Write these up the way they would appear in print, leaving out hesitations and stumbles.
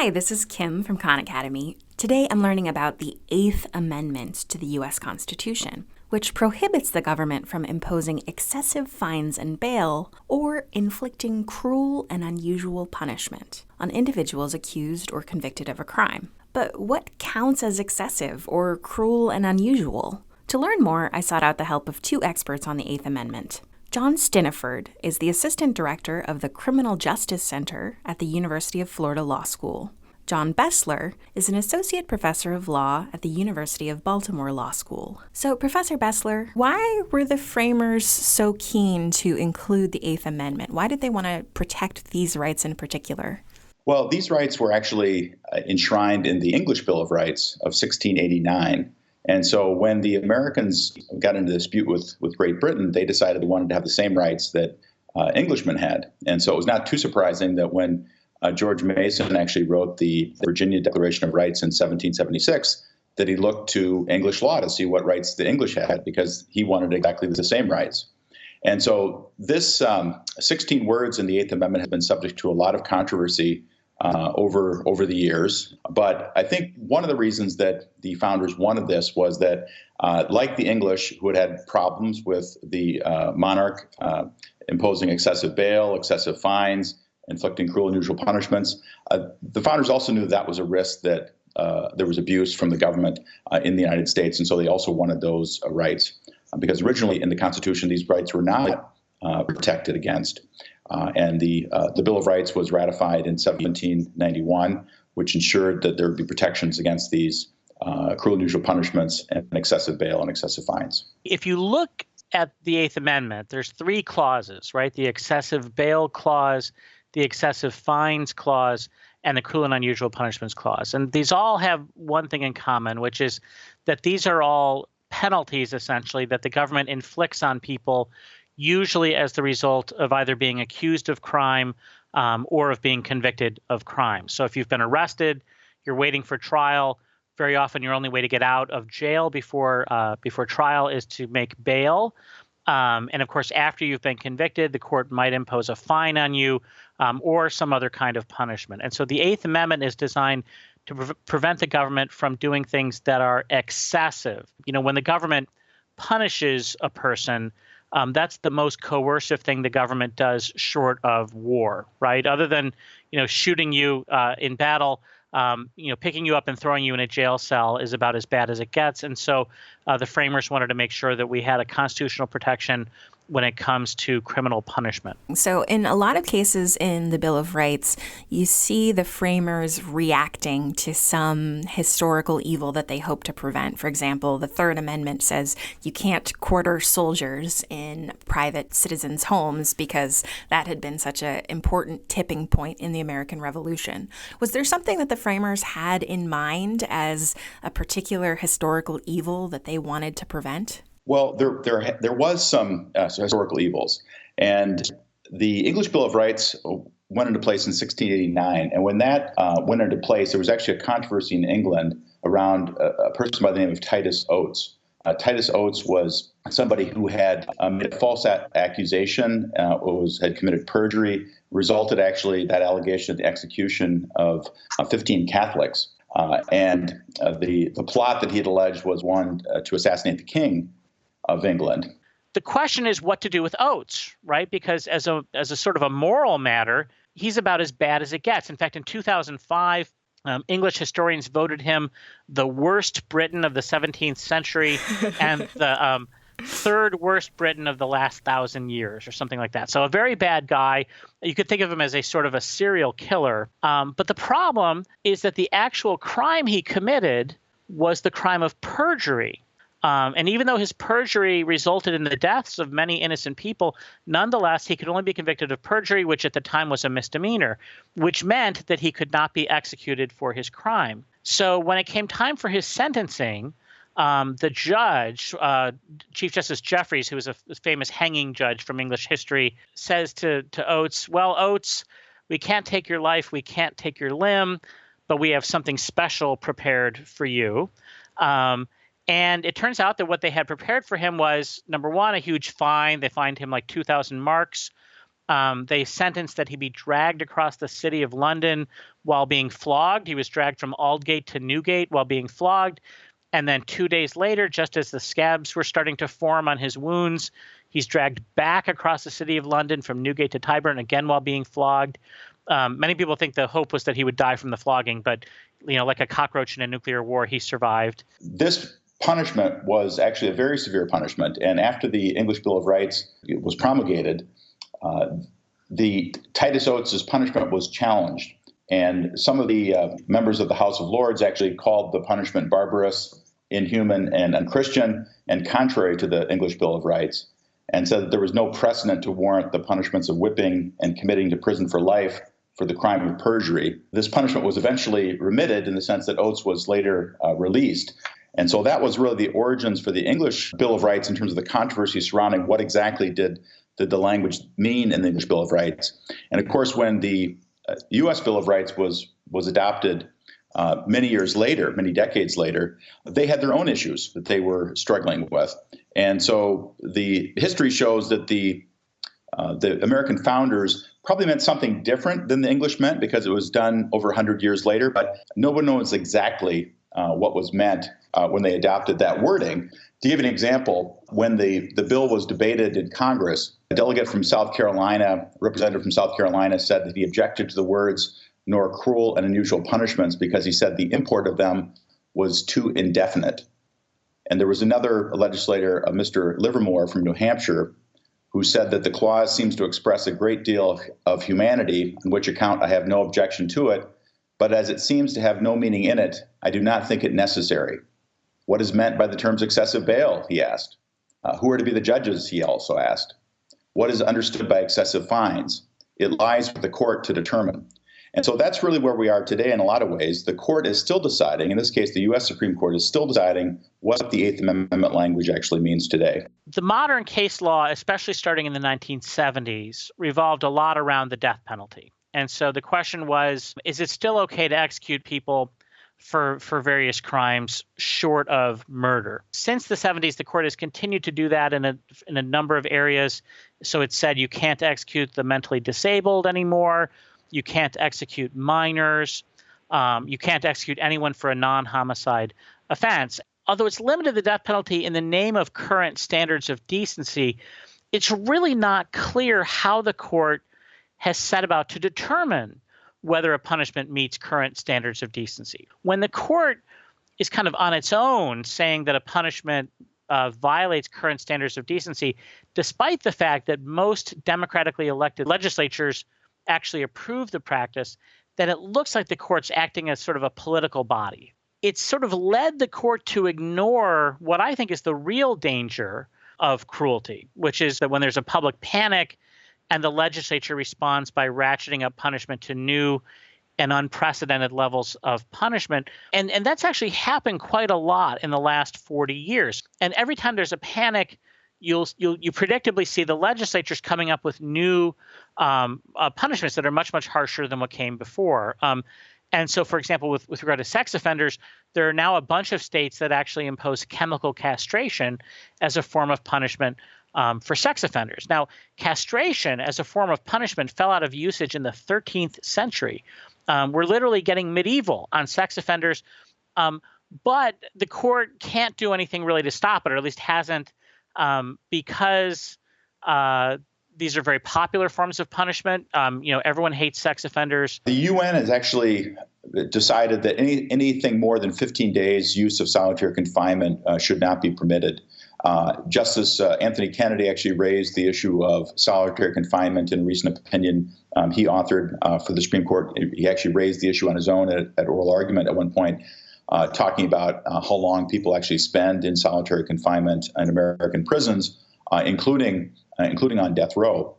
Hi, this is Kim from Khan Academy. Today I'm learning about the Eighth Amendment to the U.S. Constitution, which prohibits the government from imposing excessive fines and bail or inflicting cruel and unusual punishment on individuals accused or convicted of a crime. But what counts as excessive or cruel and unusual? To learn more, I sought out the help of two experts on the Eighth Amendment. John Stinneford is the Assistant Director of the Criminal Justice Center at the University of Florida Law School. John Bessler is an Associate Professor of Law at the University of Baltimore Law School. So, Professor Bessler, why were the framers so keen to include the Eighth Amendment? Why did they want to protect these rights in particular? Well, these rights were actually enshrined in the English Bill of Rights of 1689. And so when the Americans got into dispute with Great Britain, they decided they wanted to have the same rights that Englishmen had. And so it was not too surprising that when George Mason actually wrote the Virginia Declaration of Rights in 1776, that he looked to English law to see what rights the English had, because he wanted exactly the same rights. And so this 16 words in the Eighth Amendment has been subject to a lot of controversy over the years. But I think one of the reasons that the founders wanted this was that, like the English, who had problems with the monarch imposing excessive bail, excessive fines, inflicting cruel and unusual punishments, the founders also knew that was a risk that there was abuse from the government in the United States. And so they also wanted those rights, because originally in the Constitution, these rights were not protected against. And the Bill of Rights was ratified in 1791, which ensured that there would be protections against these cruel and unusual punishments and excessive bail and excessive fines. If you look at the Eighth Amendment, there's three clauses, right? The excessive bail clause, the excessive fines clause, and the cruel and unusual punishments clause. And these all have one thing in common, which is that these are all penalties, essentially, that the government inflicts on people, usually as the result of either being accused of crime or of being convicted of crime. So if you've been arrested, you're waiting for trial. Very often your only way to get out of jail before trial is to make bail. And of course, after you've been convicted, the court might impose a fine on you or some other kind of punishment. And so the Eighth Amendment is designed to prevent the government from doing things that are excessive. You know, when the government punishes a person, that's the most coercive thing the government does short of war, right? Other than, shooting you in battle, picking you up and throwing you in a jail cell is about as bad as it gets. And so the framers wanted to make sure that we had a constitutional protection when it comes to criminal punishment. So in a lot of cases in the Bill of Rights, you see the framers reacting to some historical evil that they hope to prevent. For example, the Third Amendment says you can't quarter soldiers in private citizens' homes because that had been such an important tipping point in the American Revolution. Was there something that the framers had in mind as a particular historical evil that they wanted to prevent? Well, there was some historical evils, and the English Bill of Rights went into place in 1689. And when that went into place, there was actually a controversy in England around a person by the name of Titus Oates. Titus Oates was somebody who had made a false accusation, had committed perjury, resulted actually that allegation in the execution of 15 Catholics. And the plot that he had alleged was one to assassinate the king of England. The question is what to do with Oates, right? Because as a sort of a moral matter, he's about as bad as it gets. In fact, in 2005, English historians voted him the worst Briton of the 17th century and the third worst Briton of the last 1,000 years or something like that. So a very bad guy. You could think of him as a sort of a serial killer. But the problem is that the actual crime he committed was the crime of perjury. And even though his perjury resulted in the deaths of many innocent people, nonetheless, he could only be convicted of perjury, which at the time was a misdemeanor, which meant that he could not be executed for his crime. So when it came time for his sentencing, the judge, Chief Justice Jeffreys, who was a famous hanging judge from English history, says to Oates, well, Oates, we can't take your life, we can't take your limb, but we have something special prepared for you. And it turns out that what they had prepared for him was, number one, a huge fine. They fined him like 2,000 marks. They sentenced that he be dragged across the city of London while being flogged. He was dragged from Aldgate to Newgate while being flogged. And then 2 days later, just as the scabs were starting to form on his wounds, he's dragged back across the city of London from Newgate to Tyburn, again while being flogged. Many people think the hope was that he would die from the flogging, but like a cockroach in a nuclear war, he survived. This punishment was actually a very severe punishment. And after the English Bill of Rights was promulgated, the Titus Oates' punishment was challenged. And some of the members of the House of Lords actually called the punishment barbarous, inhuman, and unchristian, and contrary to the English Bill of Rights, and said that there was no precedent to warrant the punishments of whipping and committing to prison for life for the crime of perjury. This punishment was eventually remitted in the sense that Oates was later released. And so that was really the origins for the English Bill of Rights in terms of the controversy surrounding what exactly did the language mean in the English Bill of Rights. And of course, when the U.S. Bill of Rights was adopted many years later, many decades later, they had their own issues that they were struggling with. And so the history shows that the American founders probably meant something different than the English meant because it was done over 100 years later, but no one knows exactly what was meant when they adopted that wording. To give an example, when the bill was debated in Congress, a delegate from South Carolina, representative from South Carolina, said that he objected to the words "nor cruel and unusual punishments" because he said the import of them was too indefinite. And there was another legislator, Mr. Livermore from New Hampshire, who said that the clause seems to express a great deal of humanity, on which account I have no objection to it, but as it seems to have no meaning in it, I do not think it necessary. What is meant by the terms excessive bail, he asked. Who are to be the judges, he also asked. What is understood by excessive fines? It lies with the court to determine. And so that's really where we are today in a lot of ways. The court is still deciding, in this case, the U.S. Supreme Court is still deciding what the Eighth Amendment language actually means today. The modern case law, especially starting in the 1970s, revolved a lot around the death penalty. And so the question was, is it still okay to execute people for various crimes short of murder? Since the 70s, the court has continued to do that in a number of areas. So it said you can't execute the mentally disabled anymore. You can't execute minors. You can't execute anyone for a non-homicide offense. Although it's limited the death penalty in the name of current standards of decency, it's really not clear how the court has set about to determine whether a punishment meets current standards of decency. When the court is kind of on its own saying that a punishment violates current standards of decency, despite the fact that most democratically elected legislatures actually approve the practice, then it looks like the court's acting as sort of a political body. It's sort of led the court to ignore what I think is the real danger of cruelty, which is that when there's a public panic and the legislature responds by ratcheting up punishment to new and unprecedented levels of punishment. And that's actually happened quite a lot in the last 40 years. And every time there's a panic, you predictably see the legislatures coming up with new punishments that are much, much harsher than what came before. And so, for example, with regard to sex offenders, there are now a bunch of states that actually impose chemical castration as a form of punishment for sex offenders. Now, castration as a form of punishment fell out of usage in the 13th century. We're literally getting medieval on sex offenders, but the court can't do anything really to stop it, or at least hasn't, because these are very popular forms of punishment. Everyone hates sex offenders. The UN has actually decided that anything more than 15 days use of solitary confinement should not be permitted. Justice Anthony Kennedy actually raised the issue of solitary confinement in a recent opinion he authored for the Supreme Court. He actually raised the issue on his own at oral argument at one point, talking about how long people actually spend in solitary confinement in American prisons, including on death row.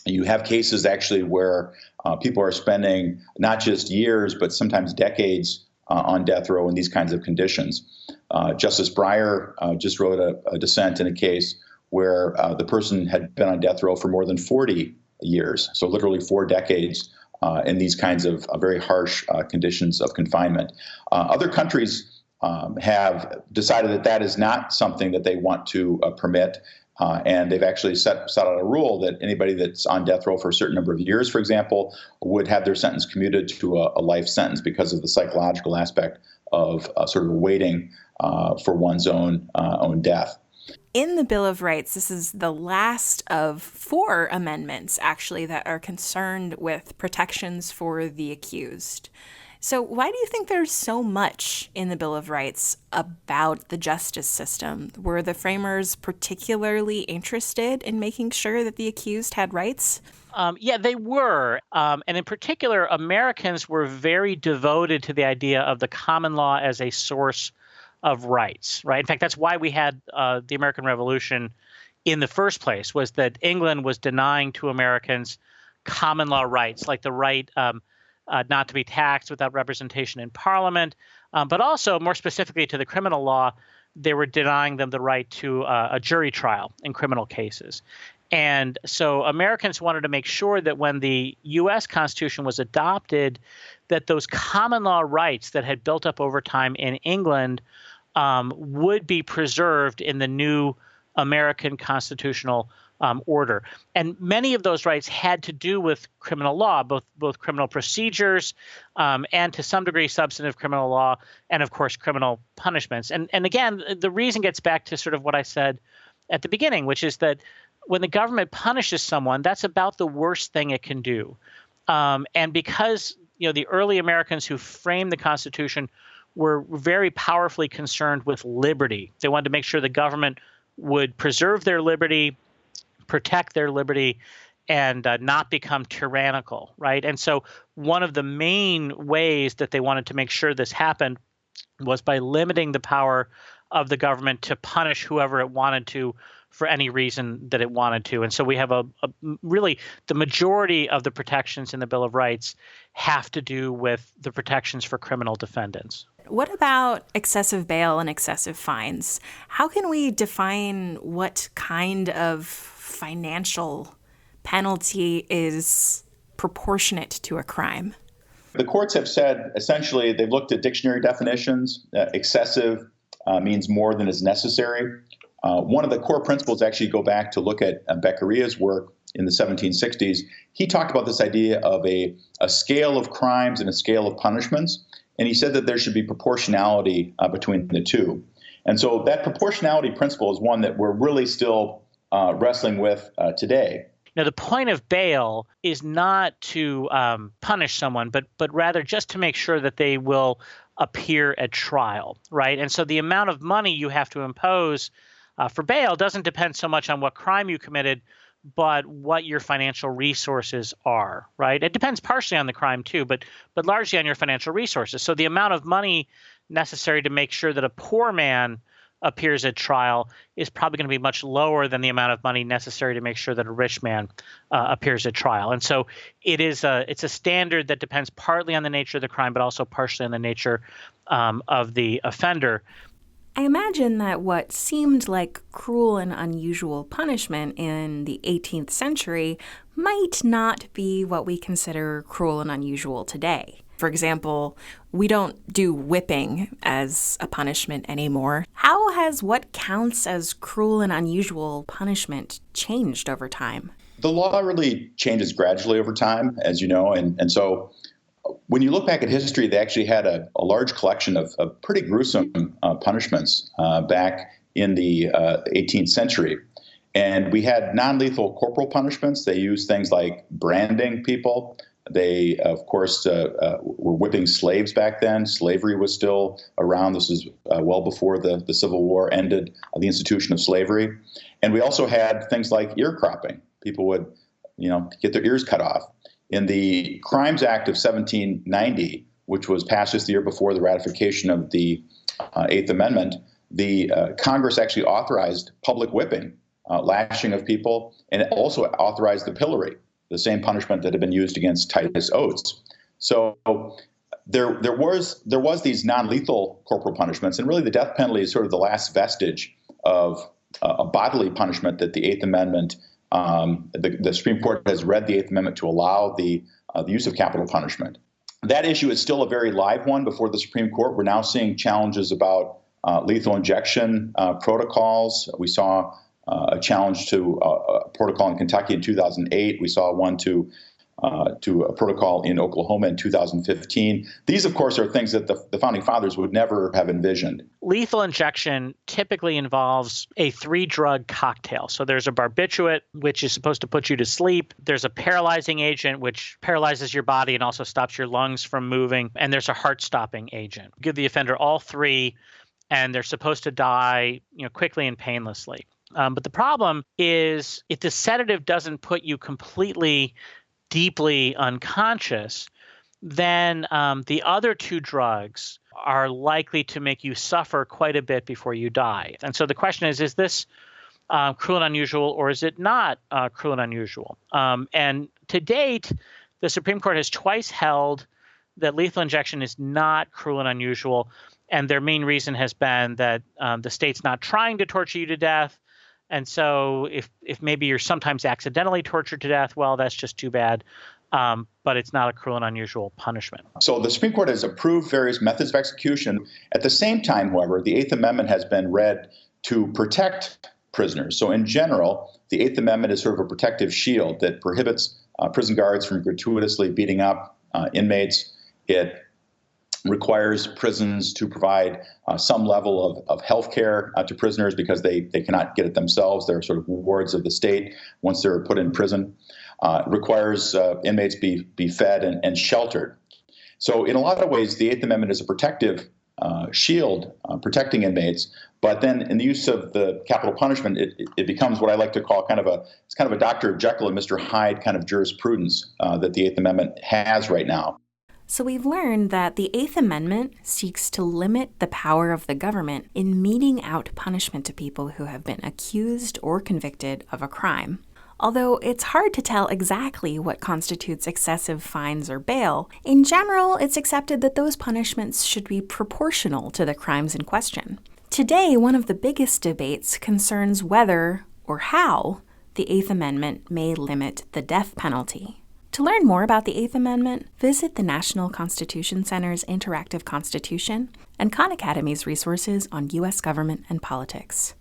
You have cases actually where people are spending not just years, but sometimes decades on death row in these kinds of conditions. Justice Breyer just wrote a dissent in a case where the person had been on death row for more than 40 years, so literally 4 decades in these kinds of very harsh conditions of confinement. Other countries have decided that is not something that they want to permit. And they've actually set out a rule that anybody that's on death row for a certain number of years, for example, would have their sentence commuted to a life sentence because of the psychological aspect of sort of waiting for one's own death. In the Bill of Rights, this is the last of 4 amendments, actually, that are concerned with protections for the accused. So why do you think there's so much in the Bill of Rights about the justice system? Were the framers particularly interested in making sure that the accused had rights? Yeah, they were. And in particular, Americans were very devoted to the idea of the common law as a source of rights, right? In fact, that's why we had the American Revolution in the first place, was that England was denying to Americans common law rights, like the right not to be taxed without representation in Parliament, but also more specifically to the criminal law, they were denying them the right to a jury trial in criminal cases. And so Americans wanted to make sure that when the U.S. Constitution was adopted, that those common law rights that had built up over time in England would be preserved in the new American constitutional order. And many of those rights had to do with criminal law, both criminal procedures and to some degree substantive criminal law, and of course criminal punishments. And again, the reason gets back to sort of what I said at the beginning, which is that when the government punishes someone, that's about the worst thing it can do. And because the early Americans who framed the Constitution were very powerfully concerned with liberty, they wanted to make sure the government would preserve their liberty, protect their liberty, and not become tyrannical, right? And so one of the main ways that they wanted to make sure this happened was by limiting the power of the government to punish whoever it wanted to for any reason that it wanted to. And so we have really the majority of the protections in the Bill of Rights have to do with the protections for criminal defendants. What about excessive bail and excessive fines? How can we define what kind of financial penalty is proportionate to a crime? The courts have said, essentially, they've looked at dictionary definitions. Excessive means more than is necessary. One of the core principles actually go back to look at Beccaria's work in the 1760s. He talked about this idea of a scale of crimes and a scale of punishments. And he said that there should be proportionality between the two. And so that proportionality principle is one that we're really still wrestling with today. Now, the point of bail is not to punish someone, but rather just to make sure that they will appear at trial, right? And so the amount of money you have to impose for bail doesn't depend so much on what crime you committed, but what your financial resources are, right? It depends partially on the crime too, but largely on your financial resources. So the amount of money necessary to make sure that a poor man appears at trial is probably going to be much lower than the amount of money necessary to make sure that a rich man appears at trial. And so it's a standard that depends partly on the nature of the crime, but also partially on the nature of the offender. I imagine that what seemed like cruel and unusual punishment in the 18th century might not be what we consider cruel and unusual today. For example, we don't do whipping as a punishment anymore. How has what counts as cruel and unusual punishment changed over time? The law really changes gradually over time, as you know, and so when you look back at history, they actually had a large collection of pretty gruesome punishments back in the 18th century. And we had non-lethal corporal punishments. They used things like branding people. They, of course, were whipping slaves back then. Slavery was still around. This is well before the Civil War ended the institution of slavery. And we also had things like ear cropping. People would, get their ears cut off. In the Crimes Act of 1790, which was passed just the year before the ratification of the Eighth Amendment, the Congress actually authorized public whipping, lashing of people, and it also authorized the pillory, the same punishment that had been used against Titus Oates. So there was these non-lethal corporal punishments, and really the death penalty is sort of the last vestige of a bodily punishment that the Eighth Amendment. The Supreme Court has read the Eighth Amendment to allow the use of capital punishment. That issue is still a very live one before the Supreme Court. We're now seeing challenges about lethal injection protocols. We saw a challenge to a protocol in Kentucky in 2008. We saw one to a protocol in Oklahoma in 2015. These, of course, are things that the founding fathers would never have envisioned. Lethal injection typically involves a 3-drug cocktail. So there's a barbiturate, which is supposed to put you to sleep. There's a paralyzing agent, which paralyzes your body and also stops your lungs from moving. And there's a heart-stopping agent. Give the offender all 3, and they're supposed to die, quickly and painlessly. But the problem is if the sedative doesn't put you completely deeply unconscious, then the other 2 drugs are likely to make you suffer quite a bit before you die. And so the question is this cruel and unusual, or is it not cruel and unusual? And to date, the Supreme Court has twice held that lethal injection is not cruel and unusual. And their main reason has been that the state's not trying to torture you to death. And so if maybe you're sometimes accidentally tortured to death, well, that's just too bad. But it's not a cruel and unusual punishment. So the Supreme Court has approved various methods of execution. At the same time, however, the Eighth Amendment has been read to protect prisoners. So in general, the Eighth Amendment is sort of a protective shield that prohibits prison guards from gratuitously beating up inmates. It requires prisons to provide some level of health care to prisoners because they cannot get it themselves. They're sort of wards of the state once they're put in prison. Requires inmates be fed and sheltered. So in a lot of ways, the Eighth Amendment is a protective shield protecting inmates. But then in the use of the capital punishment, it becomes what I like to call kind of a Dr. Jekyll and Mr. Hyde kind of jurisprudence that the Eighth Amendment has right now. So we've learned that the Eighth Amendment seeks to limit the power of the government in meting out punishment to people who have been accused or convicted of a crime. Although it's hard to tell exactly what constitutes excessive fines or bail, in general, it's accepted that those punishments should be proportional to the crimes in question. Today, one of the biggest debates concerns whether or how the Eighth Amendment may limit the death penalty. To learn more about the Eighth Amendment, visit the National Constitution Center's Interactive Constitution and Khan Academy's resources on U.S. government and politics.